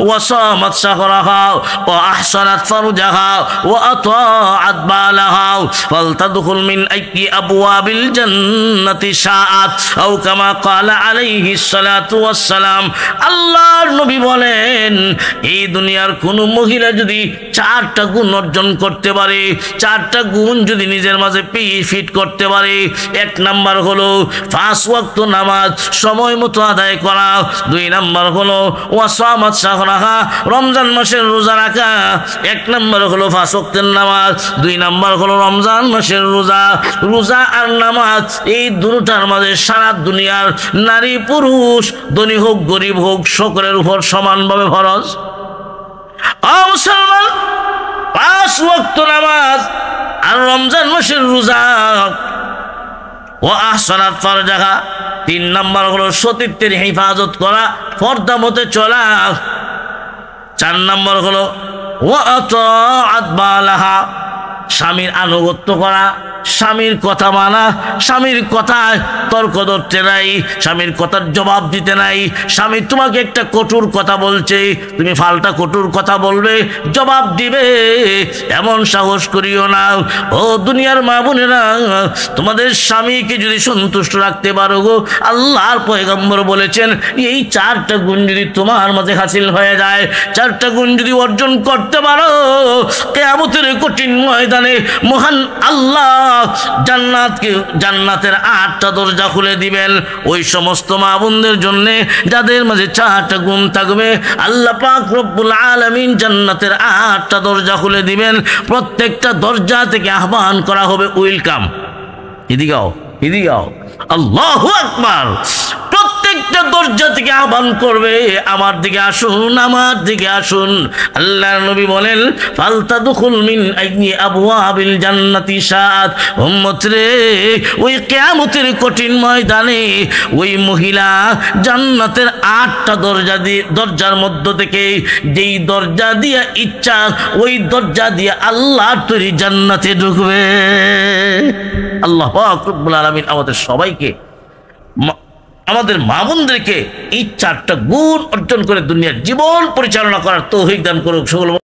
ওয়া সামাত শাহরাহা ওয়া আহসানাত ফারজাহা ওয়া আতাআত বালাহা ফালতাদখুল মিন আইয়ি আবওয়াবিল জান্নাতি শাআত আও কামা ক্বালা আলাইহি সালাতু ওয়াস সালাম। আল্লাহর নবী বলেন এই দুনিয়ার কোন মহিলা যদি 4টা গুণ অর্জন করতে পারে, 4টা গুণ যদি নিজের মাঝে ফিট করতে পারে, 1 নাম্বার হলো 5 ওয়াক্ত নামাজ সময় মতো আদায় করা, 2 নাম্বার হলো ওয়াসামাত শাহরাহা রমজান মাসের রোজা রাখা, 1 নাম্বার হলো 5 ওয়াক্তের নামাজ, 2 নাম্বার হলো রমজান মাসের রোজা। রোজা আর নামাজ এই দুটোটার মাঝে সারা দুনিয়ার নারী পুরুষ ধনী হোক গরিব হোক সকলের উপর সমানভাবে ফরজ। মুসলমান 5 ওয়াক্ত নামাজ আর রমজান মাসের রোজা ও আহসানাত ফারজাহা, 3 নাম্বার হলো সতীত্বের হেফাজত করা, পর্দা মতে চলা, 4 নাম্বার হলো ও আতাআত বালাহা স্বামীর আনুগত্য করা, স্বামীর কথা মানা, স্বামীর কথায় তর্ক ধরতে নাই, স্বামীর কথার জবাব দিতে নাই। স্বামী তোমাকে একটা কঠোর কথা বলছে, তুমি পাল্টা কঠোর কথা বলবে, জবাব দিবে, এমন সাহস করিও না। ও দুনিয়ার মা বোনেরা, তোমাদের স্বামীকে যদি সন্তুষ্ট রাখতে পারো গো, আল্লাহর পয়গম্বর বলেছেন এই 4টা গুণ যদি তোমার মাঝে হাসিল হয়ে যায়, 4টা গুণ যদি অর্জন করতে পারো, কিয়ামতের কঠিন ময়দানে মহান আল্লাহ জান্নাতের 8টা দরজা খুলে দিবেন ওই সমস্ত মা বোনদের জন্য যাদের মাঝে 4টা গুণ থাকবে। আল্লাহ পাক রব্বুল আলামিন জান্নাতের 8টা দরজা খুলে দিবেন, প্রত্যেকটা দরজা থেকে আহ্বান করা হবে ওয়েলকাম, এদিকে আও, আল্লাহু আকবার। প্রত্যেকটা দরজা থেকে আহ্বান করবে আমার দিকে আসুন, আমার দিকে আসুন। আল্লাহর নবী বলেন ফালতাদখুল মিন আইয়ি আবওয়াবিল জান্নাতি শাআত। উম্মত রে, ওই কিয়ামতের কঠিন ময়দানে ওই মহিলা জান্নাতের 8টা দরজার মধ্য থেকে যেই দরজা দিয়ে ইচ্ছা ওই দরজা দিয়ে আল্লাহর তৈরি জান্নাতে ঢুকবে। আল্লাহ পাক রব্বুল আলামিন আমাদের সবাইকে, আমাদের মা বোনদেরকে এই 4টা গুণ অর্জন করে দুনিয়ার জীবন পরিচালনা করার তৌফিক দান করুক। সকল